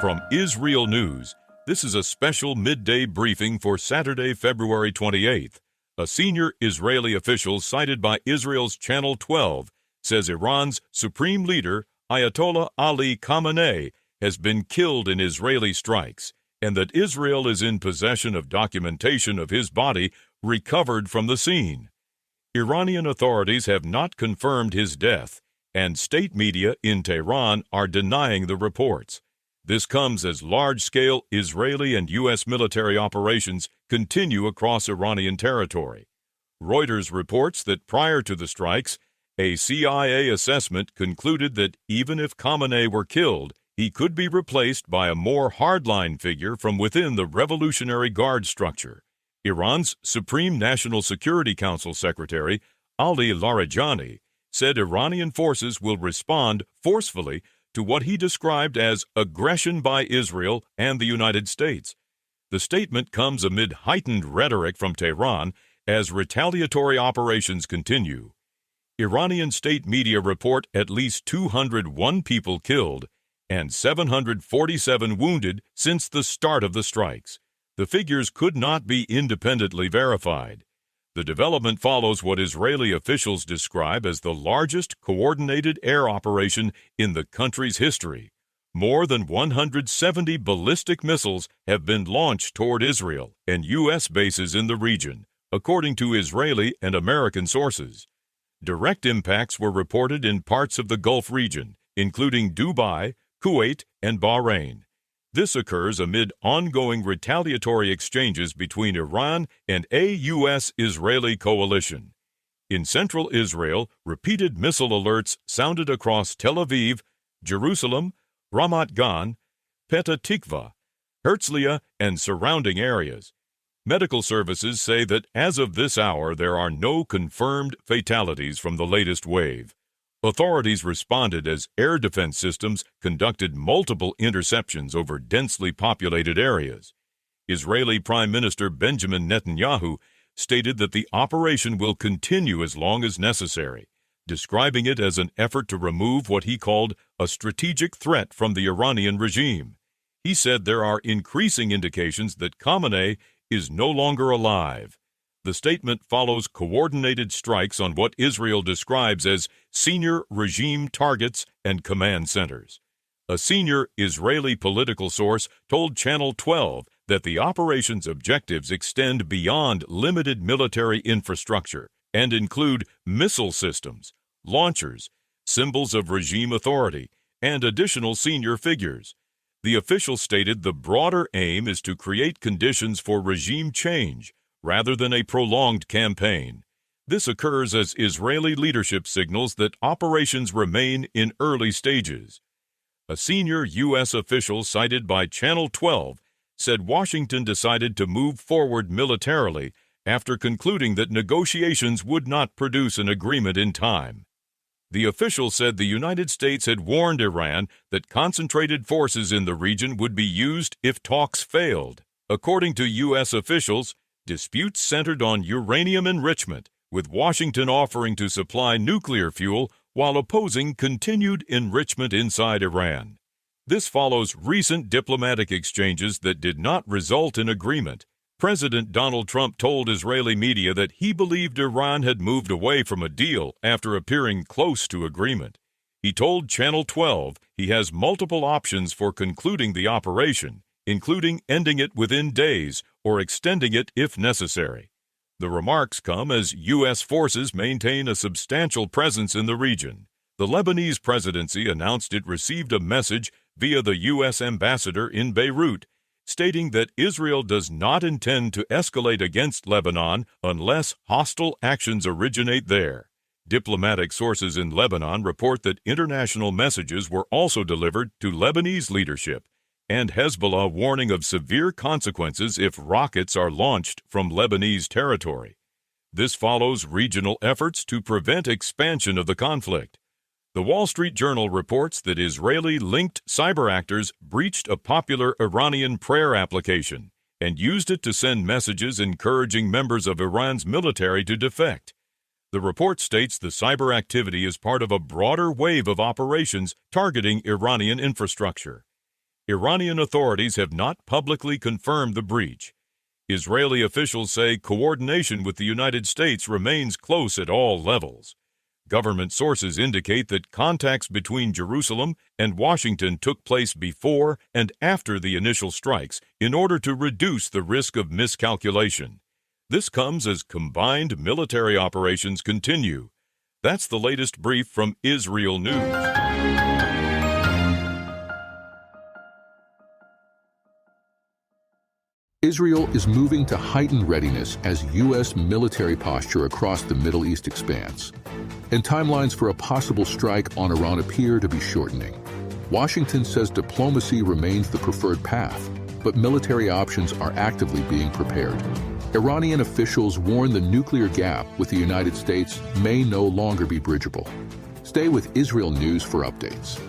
From IsReal News, this is a special midday briefing for Saturday, February 28th. A senior Israeli official cited by Israel's Channel 12 says Iran's supreme leader, Ayatollah Ali Khamenei, has been killed in Israeli strikes, and that Israel is in possession of documentation of his body recovered from the scene. Iranian authorities have not confirmed his death, and state media in Tehran are denying the reports. This comes as large-scale Israeli and U.S. military operations continue across Iranian territory. Reuters reports that prior to the strikes, a CIA assessment concluded that even if Khamenei were killed, he could be replaced by a more hardline figure from within the Revolutionary Guard structure. Iran's Supreme National Security Council Secretary, Ali Larijani, said Iranian forces will respond forcefully to what he described as aggression by Israel and the United States. The statement comes amid heightened rhetoric from Tehran as retaliatory operations continue. Iranian state media report at least 201 people killed and 747 wounded since the start of the strikes. The figures could not be independently verified. The development follows what Israeli officials describe as the largest coordinated air operation in the country's history. More than 170 ballistic missiles have been launched toward Israel and U.S. bases in the region, according to Israeli and American sources. Direct impacts were reported in parts of the Gulf region, including Dubai, Kuwait, and Bahrain. This occurs amid ongoing retaliatory exchanges between Iran and a U.S.-Israeli coalition. In central Israel, repeated missile alerts sounded across Tel Aviv, Jerusalem, Ramat Gan, Petah Tikva, Herzliya, and surrounding areas. Medical services say that as of this hour, there are no confirmed fatalities from the latest wave. Authorities responded as air defense systems conducted multiple interceptions over densely populated areas. Israeli Prime Minister Benjamin Netanyahu stated that the operation will continue as long as necessary, describing it as an effort to remove what he called a strategic threat from the Iranian regime. He said there are increasing indications that Khamenei is no longer alive. The statement follows coordinated strikes on what Israel describes as senior regime targets and command centers. A senior Israeli political source told Channel 12 that the operation's objectives extend beyond limited military infrastructure and include missile systems, launchers, symbols of regime authority, and additional senior figures. The official stated the broader aim is to create conditions for regime change rather than a prolonged campaign. This occurs as Israeli leadership signals that operations remain in early stages. A senior U.S. official cited by Channel 12 said Washington decided to move forward militarily after concluding that negotiations would not produce an agreement in time. The official said the United States had warned Iran that concentrated forces in the region would be used if talks failed. According to U.S. officials, disputes centered on uranium enrichment, with Washington offering to supply nuclear fuel while opposing continued enrichment inside Iran. This follows recent diplomatic exchanges that did not result in agreement. President Donald Trump told Israeli media that he believed Iran had moved away from a deal after appearing close to agreement. He told Channel 12 he has multiple options for concluding the operation, including ending it within days or extending it if necessary. The remarks come as U.S. forces maintain a substantial presence in the region. The Lebanese presidency announced it received a message via the U.S. ambassador in Beirut, stating that Israel does not intend to escalate against Lebanon unless hostile actions originate there. Diplomatic sources in Lebanon report that international messages were also delivered to Lebanese leadership, and Hezbollah warning of severe consequences if rockets are launched from Lebanese territory. This follows regional efforts to prevent expansion of the conflict. The Wall Street Journal reports that Israeli-linked cyber actors breached a popular Iranian prayer application and used it to send messages encouraging members of Iran's military to defect. The report states the cyber activity is part of a broader wave of operations targeting Iranian infrastructure. Iranian authorities have not publicly confirmed the breach. Israeli officials say coordination with the United States remains close at all levels. Government sources indicate that contacts between Jerusalem and Washington took place before and after the initial strikes in order to reduce the risk of miscalculation. This comes as combined military operations continue. That's the latest brief from IsReal News. Israel is moving to heightened readiness as U.S. military posture across the Middle East expands, and timelines for a possible strike on Iran appear to be shortening. Washington says diplomacy remains the preferred path, but military options are actively being prepared. Iranian officials warn the nuclear gap with the United States may no longer be bridgeable. Stay with IsReal News for updates.